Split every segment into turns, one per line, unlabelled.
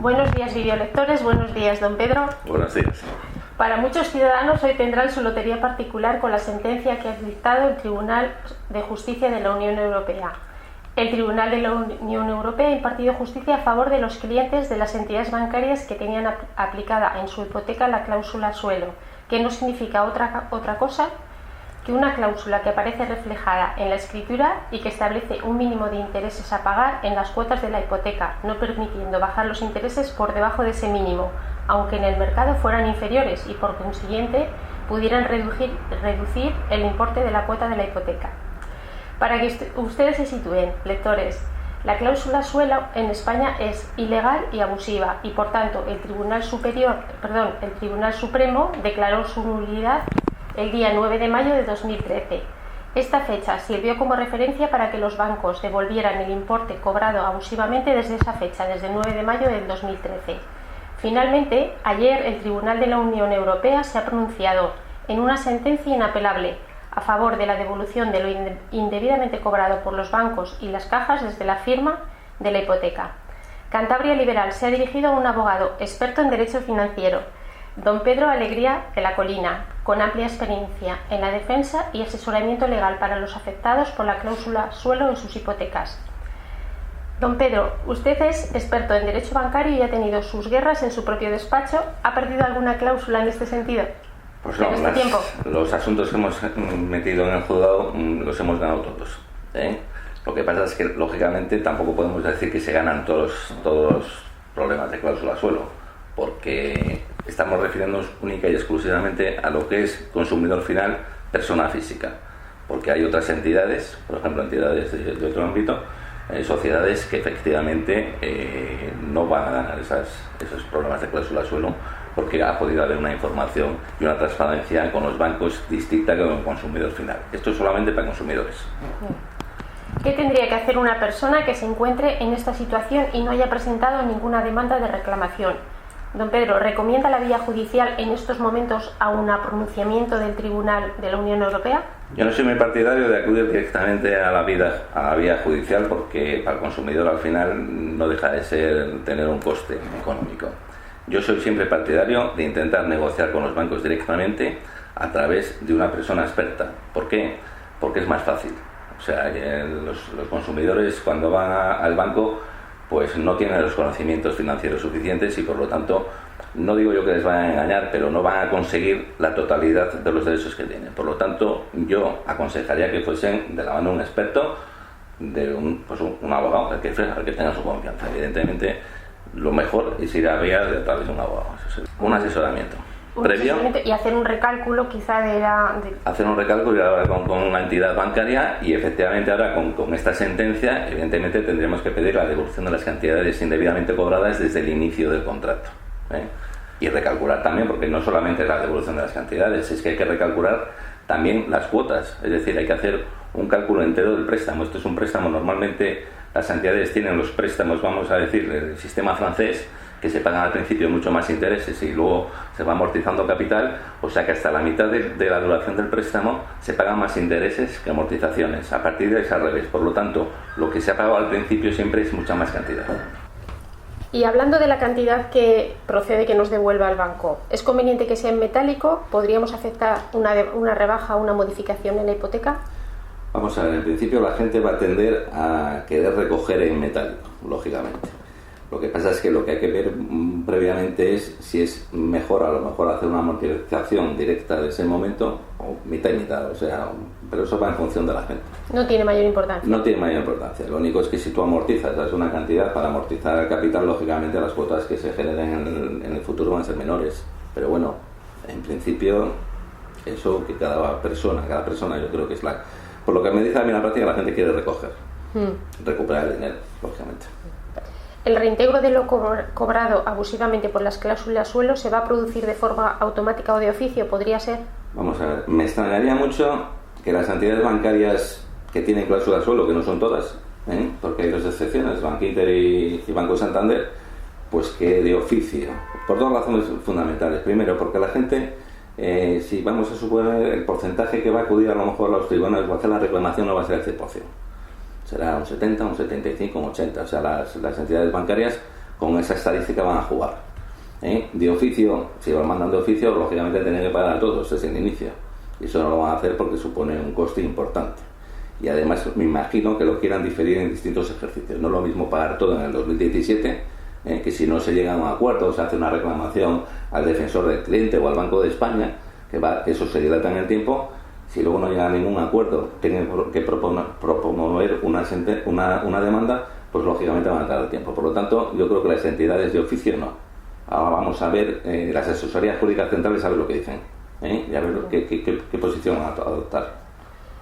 Buenos días, videolectores. Buenos días, don Pedro.
Buenos días.
Para muchos ciudadanos hoy tendrán su lotería particular con la sentencia que ha dictado el Tribunal de Justicia de la Unión Europea. El Tribunal de la Unión Europea ha impartido justicia a favor de los clientes de las entidades bancarias que tenían aplicada en su hipoteca la cláusula suelo, que no significa otra cosa que una cláusula que aparece reflejada en la escritura y que establece un mínimo de intereses a pagar en las cuotas de la hipoteca, no permitiendo bajar los intereses por debajo de ese mínimo, aunque en el mercado fueran inferiores y por consiguiente pudieran reducir el importe de la cuota de la hipoteca. Para que ustedes se sitúen, lectores, la cláusula suelo en España es ilegal y abusiva y por tanto el Tribunal Supremo declaró su nulidad el día 9 de mayo de 2013. Esta fecha sirvió como referencia para que los bancos devolvieran el importe cobrado abusivamente desde esa fecha, desde el 9 de mayo del 2013. Finalmente, ayer el Tribunal de la Unión Europea se ha pronunciado en una sentencia inapelable a favor de la devolución de lo indebidamente cobrado por los bancos y las cajas desde la firma de la hipoteca. Cantabria Liberal se ha dirigido a un abogado experto en derecho financiero, don Pedro Alegría de la Colina, con amplia experiencia en la defensa y asesoramiento legal para los afectados por la cláusula suelo en sus hipotecas. Don Pedro, usted es experto en derecho bancario y ha tenido sus guerras en su propio despacho. ¿Ha perdido alguna cláusula en este sentido?
Pues no, los asuntos que hemos metido en el juzgado los hemos ganado todos, ¿eh? Lo que pasa es que, lógicamente, tampoco podemos decir que se ganan todos los problemas de cláusula suelo, porque estamos refiriéndonos única y exclusivamente a lo que es consumidor final, persona física, porque hay otras entidades, por ejemplo entidades de otro ámbito, sociedades que efectivamente no van a ganar esos problemas de cláusula suelo, porque ha podido haber una información y una transparencia con los bancos distinta que con el consumidor final. Esto es solamente para consumidores.
¿Qué tendría que hacer una persona que se encuentre en esta situación y no haya presentado ninguna demanda de reclamación? Don Pedro, ¿recomienda la vía judicial en estos momentos a un pronunciamiento del Tribunal de la Unión Europea?
Yo no soy muy partidario de acudir directamente a la vía judicial, porque para el consumidor al final no deja de tener un coste económico. Yo soy siempre partidario de intentar negociar con los bancos directamente a través de una persona experta. ¿Por qué? Porque es más fácil. O sea, los consumidores cuando van al banco pues no tienen los conocimientos financieros suficientes y por lo tanto, no digo yo que les vayan a engañar, pero no van a conseguir la totalidad de los derechos que tienen. Por lo tanto, yo aconsejaría que fuesen de la mano de un experto, de un abogado, al que tenga su confianza. Evidentemente, lo mejor es ir a través de un abogado, un asesoramiento previo.
Y hacer un recálculo quizá
Hacer un recálculo y ahora con una entidad bancaria, y efectivamente ahora con esta sentencia evidentemente tendríamos que pedir la devolución de las cantidades indebidamente cobradas desde el inicio del contrato, ¿eh? Y recalcular también, porque no solamente la devolución de las cantidades, es que hay que recalcular también las cuotas, es decir, hay que hacer un cálculo entero del préstamo. Esto es un préstamo, normalmente las entidades tienen los préstamos, vamos a decir, del sistema francés, que se pagan al principio mucho más intereses y luego se va amortizando capital, o sea que hasta la mitad de la duración del préstamo se pagan más intereses que amortizaciones. A partir de ahí es al revés, por lo tanto, lo que se ha pagado al principio siempre es mucha más cantidad.
Y hablando de la cantidad que procede que nos devuelva el banco, ¿es conveniente que sea en metálico? ¿Podríamos aceptar una rebaja o una modificación en la hipoteca?
Vamos a ver, en principio la gente va a tender a querer recoger en metálico, lógicamente. Lo que pasa es que lo que hay que ver previamente es si es mejor, a lo mejor, hacer una amortización directa de ese momento o mitad y mitad, o sea, pero eso va en función de la gente.
No tiene mayor importancia.
No tiene mayor importancia. Lo único es que si tú amortizas, das una cantidad, para amortizar el capital, lógicamente las cuotas que se generen en el futuro van a ser menores. Pero bueno, en principio, eso que cada persona yo creo que es por lo que me dice a mí en la práctica, la gente quiere recuperar el dinero, lógicamente.
¿El reintegro de lo cobrado abusivamente por las cláusulas suelo se va a producir de forma automática o de oficio? ¿Podría ser? Vamos a ver,
me extrañaría mucho que las entidades bancarias que tienen cláusulas suelo, que no son todas, porque hay dos excepciones, Banco Inter y Banco Santander, pues que de oficio, por dos razones fundamentales. Primero, porque la gente, si vamos a suponer el porcentaje que va a acudir a lo mejor a los tribunales o a hacer la reclamación, no va a ser el 100%. Será un 70, un 75, un 80. O sea, las entidades bancarias con esa estadística van a jugar. De oficio, si lo mandan de oficio, lógicamente tienen que pagar a todos desde el inicio. Y eso no lo van a hacer porque supone un coste importante. Y además me imagino que lo quieran diferir en distintos ejercicios. No es lo mismo pagar todo en el 2017, que si no se llega a un acuerdo, se hace una reclamación al defensor del cliente o al Banco de España, que eso se dilata en el tiempo. Si luego no llega a ningún acuerdo, tienen que proponer una demanda, pues lógicamente van a tardar tiempo. Por lo tanto, yo creo que las entidades de oficio no. Ahora vamos a ver las asesorías jurídicas centrales, a ver lo que dicen, y a ver qué posición van a adoptar.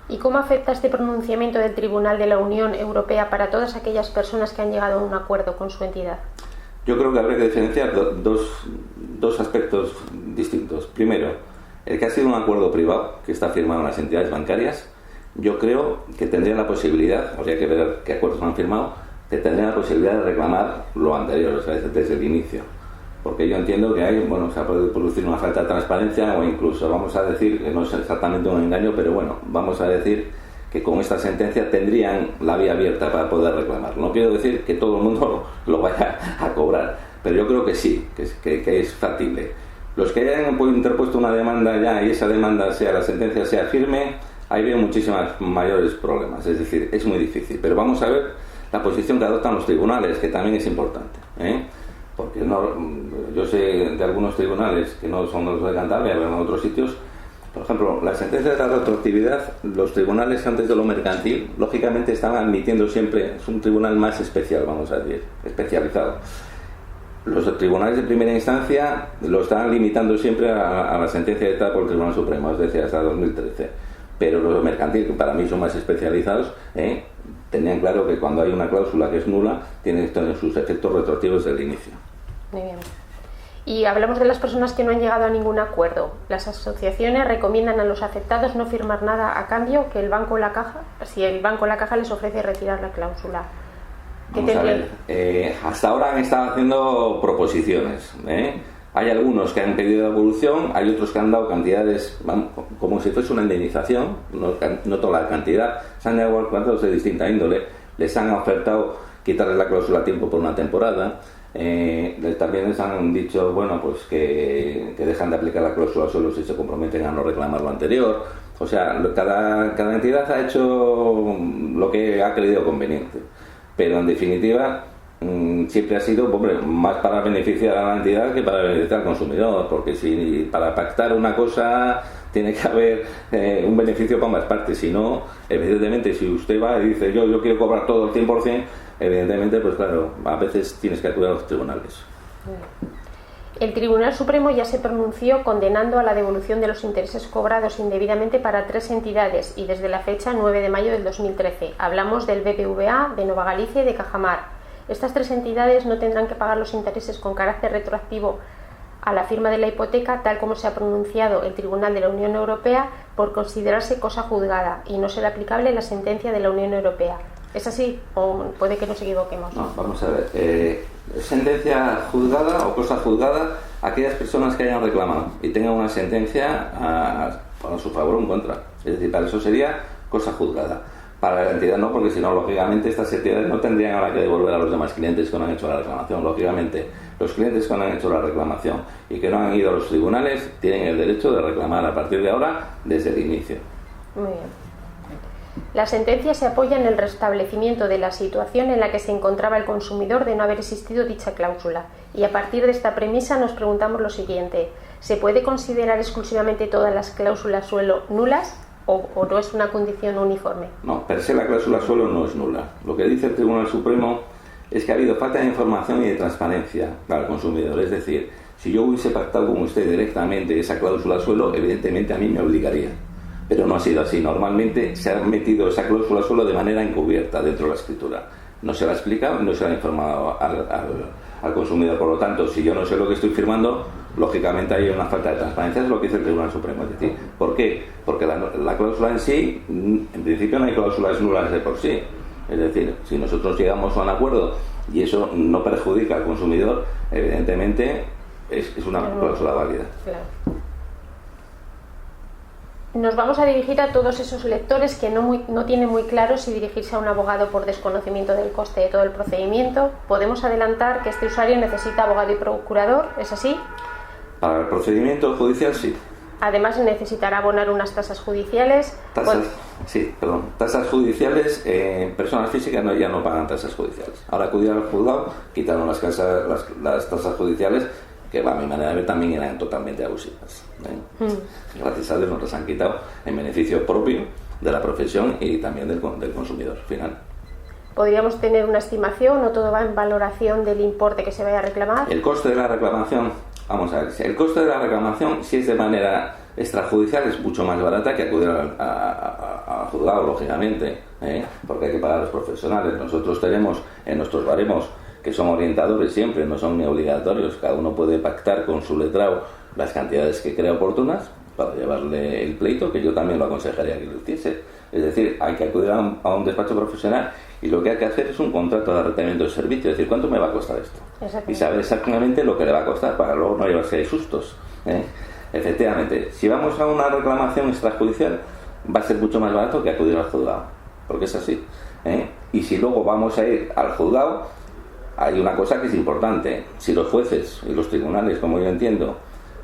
¿Y cómo afecta este pronunciamiento del Tribunal de la Unión Europea para todas aquellas personas que han llegado a un acuerdo con su entidad?
Yo creo que habría que diferenciar dos aspectos distintos. Primero, el que ha sido un acuerdo privado que está firmado en las entidades bancarias, yo creo que tendrían la posibilidad, habría que ver qué acuerdos han firmado, que tendrían la posibilidad de reclamar lo anterior, o sea, desde el inicio. Porque yo entiendo que se ha podido producir una falta de transparencia, o incluso, vamos a decir, que no es exactamente un engaño, pero bueno, vamos a decir que con esta sentencia tendrían la vía abierta para poder reclamar. No quiero decir que todo el mundo lo vaya a cobrar, pero yo creo que sí, que es factible. Los que hayan interpuesto una demanda ya y esa demanda la sentencia sea firme, ahí veo muchísimos mayores problemas, es decir, es muy difícil. Pero vamos a ver la posición que adoptan los tribunales, que también es importante, porque yo sé de algunos tribunales que no son los de Cantabria, pero en otros sitios. Por ejemplo, las sentencias de la retroactividad, los tribunales antes de lo mercantil, lógicamente están admitiendo siempre, es un tribunal más especial, vamos a decir, especializado. Los tribunales de primera instancia lo están limitando siempre a la sentencia dictada por el Tribunal Supremo, es decir, hasta 2013. Pero los mercantiles, que para mí son más especializados, tenían claro que cuando hay una cláusula que es nula, tiene que tener sus efectos retroactivos desde el inicio.
Muy bien. Y hablamos de las personas que no han llegado a ningún acuerdo. Las asociaciones recomiendan a los afectados no firmar nada a cambio que el banco o la caja, si el banco o la caja les ofrece retirar la cláusula.
Vamos a ver, hasta ahora han estado haciendo proposiciones. Hay algunos que han pedido devolución, hay otros que han dado cantidades, como si fuese una indemnización, no toda la cantidad, se han dado acuerdos de distinta índole, les han ofertado quitarles la cláusula a tiempo por una temporada, también les han dicho pues que dejan de aplicar la cláusula solo si se comprometen a no reclamar lo anterior. O sea, cada entidad ha hecho lo que ha creído conveniente, pero en definitiva siempre ha sido más para beneficiar a la entidad que para beneficiar al consumidor, porque si para pactar una cosa tiene que haber un beneficio para ambas partes. Si no, evidentemente, si usted va y dice yo quiero cobrar todo el 100%, evidentemente, pues claro, a veces tienes que acudir a los tribunales.
El Tribunal Supremo ya se pronunció condenando a la devolución de los intereses cobrados indebidamente para 3 entidades y desde la fecha 9 de mayo del 2013. Hablamos del BBVA, de Nova Galicia y de Cajamar. Estas 3 entidades no tendrán que pagar los intereses con carácter retroactivo a la firma de la hipoteca, tal como se ha pronunciado el Tribunal de la Unión Europea, por considerarse cosa juzgada y no ser aplicable la sentencia de la Unión Europea. ¿Es así o puede que nos equivoquemos?
No, vamos a ver. Sentencia juzgada o cosa juzgada, aquellas personas que hayan reclamado y tengan una sentencia a su favor o en contra. Es decir, para eso sería cosa juzgada. Para la entidad no, porque si no, lógicamente estas entidades no tendrían ahora que devolver a los demás clientes que no han hecho la reclamación. Lógicamente, los clientes que no han hecho la reclamación y que no han ido a los tribunales tienen el derecho de reclamar a partir de ahora desde el inicio.
Muy bien. La sentencia se apoya en el restablecimiento de la situación en la que se encontraba el consumidor de no haber existido dicha cláusula. Y a partir de esta premisa nos preguntamos lo siguiente: ¿se puede considerar exclusivamente todas las cláusulas suelo nulas o no es una condición uniforme?
No, per se la cláusula suelo no es nula. Lo que dice el Tribunal Supremo es que ha habido falta de información y de transparencia para el consumidor. Es decir, si yo hubiese pactado con usted directamente esa cláusula suelo, evidentemente a mí me obligaría. Pero no ha sido así. Normalmente se ha metido esa cláusula suelo de manera encubierta dentro de la escritura. No se la ha explicado, no se la ha informado al consumidor. Por lo tanto, si yo no sé lo que estoy firmando, lógicamente hay una falta de transparencia. Es lo que dice el Tribunal Supremo. Es decir, ¿por qué? Porque la cláusula en sí, en principio no hay cláusulas nulas de por sí. Es decir, si nosotros llegamos a un acuerdo y eso no perjudica al consumidor, evidentemente es una cláusula válida.
Claro. Nos vamos a dirigir a todos esos lectores que no tienen muy claro si dirigirse a un abogado por desconocimiento del coste de todo el procedimiento. Podemos adelantar que este usuario necesita abogado y procurador, ¿es así?
Para el procedimiento judicial, sí.
Además necesitará abonar unas tasas judiciales.
Tasas judiciales, personas físicas ya no pagan tasas judiciales. Ahora acudir al juzgado, quitaron las tasas judiciales, que a mi manera de ver también eran totalmente abusivas. Gracias a Dios nos las han quitado en beneficio propio de la profesión y también del consumidor final.
¿Podríamos tener una estimación o todo va en valoración del importe que se vaya a reclamar?
El coste de la reclamación, vamos a ver, el coste de la reclamación, si es de manera extrajudicial, es mucho más barata que acudir al juzgado, lógicamente, porque hay que pagar a los profesionales. Nosotros tenemos en nuestros baremos, que son orientadores siempre, no son ni obligatorios, cada uno puede pactar con su letrado las cantidades que crea oportunas para llevarle el pleito, que yo también lo aconsejaría que lo hiciese. Es decir, hay que acudir a un despacho profesional y lo que hay que hacer es un contrato de arrendamiento de servicio, es decir, ¿cuánto me va a costar esto? Y saber exactamente lo que le va a costar para luego no llevarse de sustos. Efectivamente, si vamos a una reclamación extrajudicial va a ser mucho más barato que acudir al juzgado, porque es así. Y si luego vamos a ir al juzgado, hay una cosa que es importante: si los jueces y los tribunales, como yo entiendo,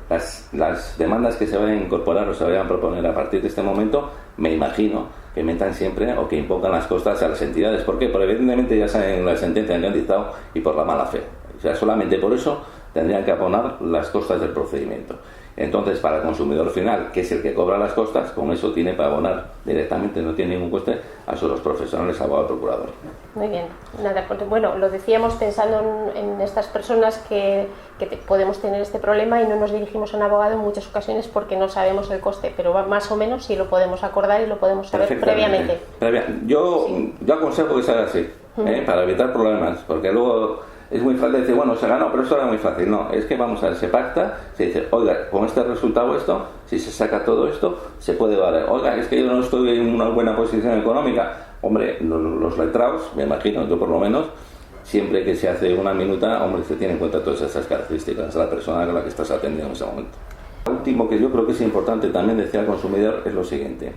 las demandas que se vayan a incorporar o se vayan a proponer a partir de este momento, me imagino que metan siempre o que impongan las costas a las entidades. ¿Por qué? Porque evidentemente ya saben la sentencia que han dictado y por la mala fe. O sea, solamente por eso tendrían que abonar las costas del procedimiento. Entonces, para el consumidor final, que es el que cobra las costas, con eso tiene para abonar directamente, no tiene ningún coste a los profesionales, abogado y procurador.
Muy bien. Nada, bueno, lo decíamos pensando en estas personas que podemos tener este problema y no nos dirigimos a un abogado en muchas ocasiones porque no sabemos el coste, pero más o menos sí lo podemos acordar y lo podemos saber previamente.
Yo aconsejo que sea así, para evitar problemas, porque luego es muy fácil decir, bueno, se ganó, pero esto era muy fácil. No, es que vamos a ver, se pacta, se dice, oiga, con este resultado esto, si se saca todo esto, se puede valer. Oiga, es que yo no estoy en una buena posición económica. Hombre, los letrados, me imagino, yo por lo menos, siempre que se hace una minuta, hombre, se tiene en cuenta todas esas características de la persona a la que estás atendiendo en ese momento. Lo último que yo creo que es importante también decir al consumidor es lo siguiente.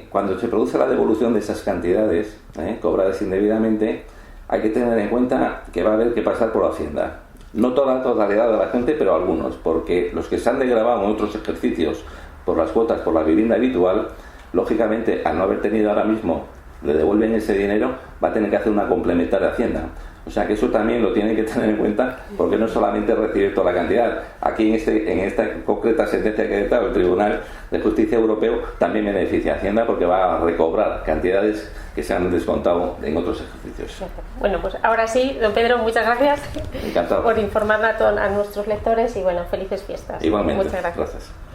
Cuando se produce la devolución de esas cantidades cobradas indebidamente, hay que tener en cuenta que va a haber que pasar por Hacienda. No toda la totalidad de la gente, pero algunos, porque los que se han desgravado en otros ejercicios por las cuotas, por la vivienda habitual, lógicamente, al no haber tenido ahora mismo, le devuelven ese dinero, va a tener que hacer una complementaria de Hacienda. O sea que eso también lo tienen que tener en cuenta, porque no es solamente recibir toda la cantidad. Aquí en esta concreta sentencia que ha dictado el Tribunal de Justicia Europeo también beneficia a Hacienda, porque va a recobrar cantidades que se han descontado en otros ejercicios.
Bueno, pues ahora sí, don Pedro, muchas gracias.
Encantado.
Por informar a nuestros lectores y bueno, felices fiestas.
Igualmente.
Muchas gracias.